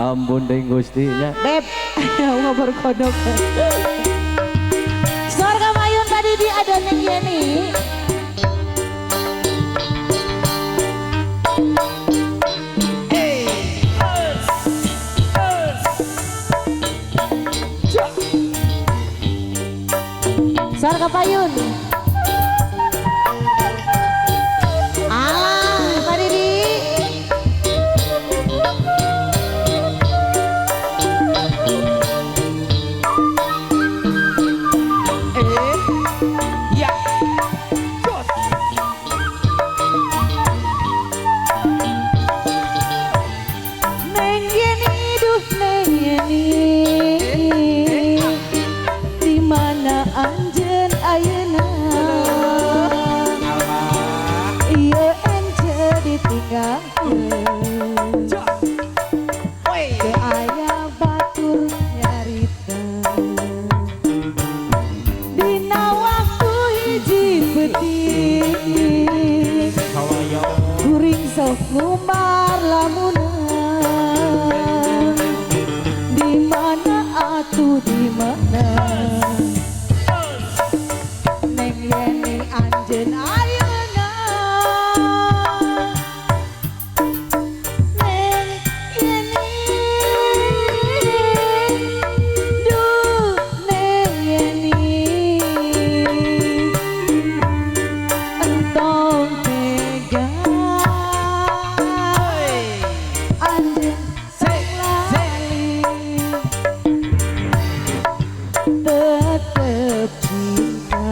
Ampun deh gustinya. Beb, ngobrol kodok. Sorga Mayun tadi di ada Neng Yeni. Sorga Payun. Alah, Pak Didi. Anjen ayeuna ieu ence ditinggalkeun teu aya batur nyarita dina waktu hiji peuting kuring sok ngumbar lamunan di mana atuh di mana Anjen ayeuna Neng Yeni duh Neng Yeni entong tega Anjen sok lali tetep cinta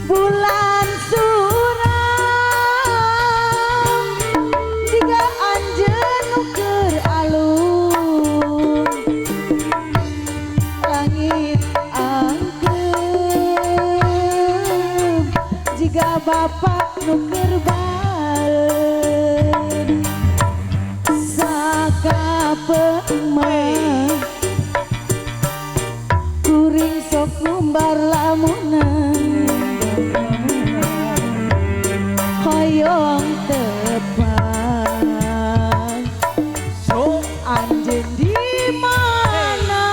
bulan suram jika anjeun nuker alun langit angkeum jika bapak nuker balen sakapeung kuring sok ngumbar lamunan hoyong tepan sok anjeun di mana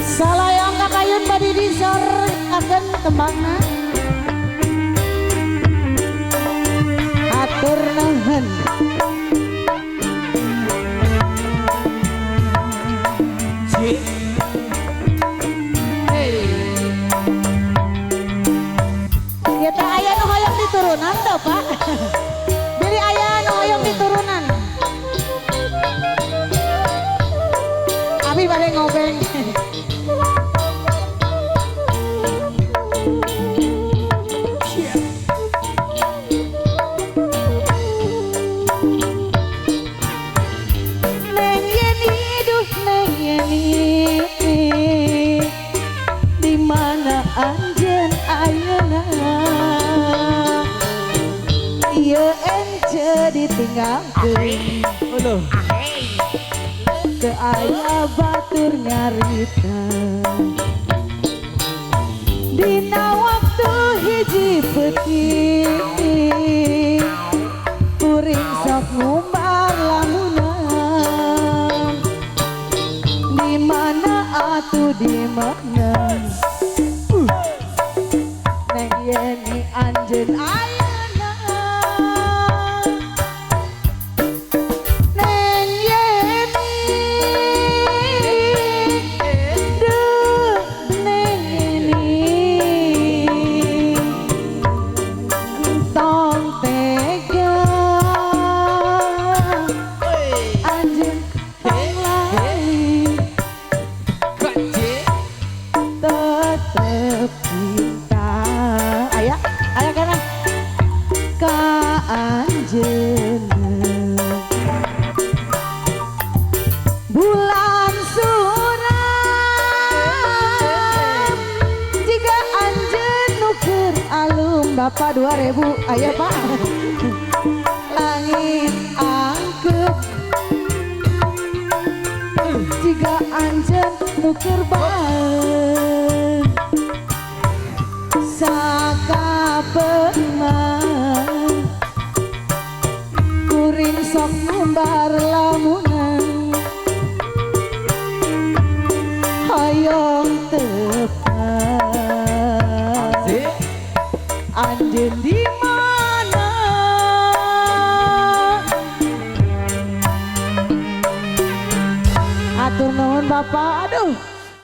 salayang kakayun badi disor akan tembangna atur nuhun kita aya nu hoyong diturunan tuh Pak. Bili aya nu hoyong diturunan. Abi bade ngobeng. Neng Yeni duh Neng Yeni di mana anjeun ayeuna ieu ence ditinggalkeun teu aya batur nyarita dina waktu hiji peuting kuring sok ngumbar lamunan di mana atuh di mana Neng Yeni anjeun ayeuna Neng Yeni duh Neng Yeni entong tega anjeun tong lali tetep cinta aya kana ka anjeun bulan suram jika anjeun nuker alum Bapak 2000 aya Pak langit angkep jika anjeun kerban saka peman kuring sok numbar lamunan hayong tepat anjeun di mana atur nuhun Bapak aduh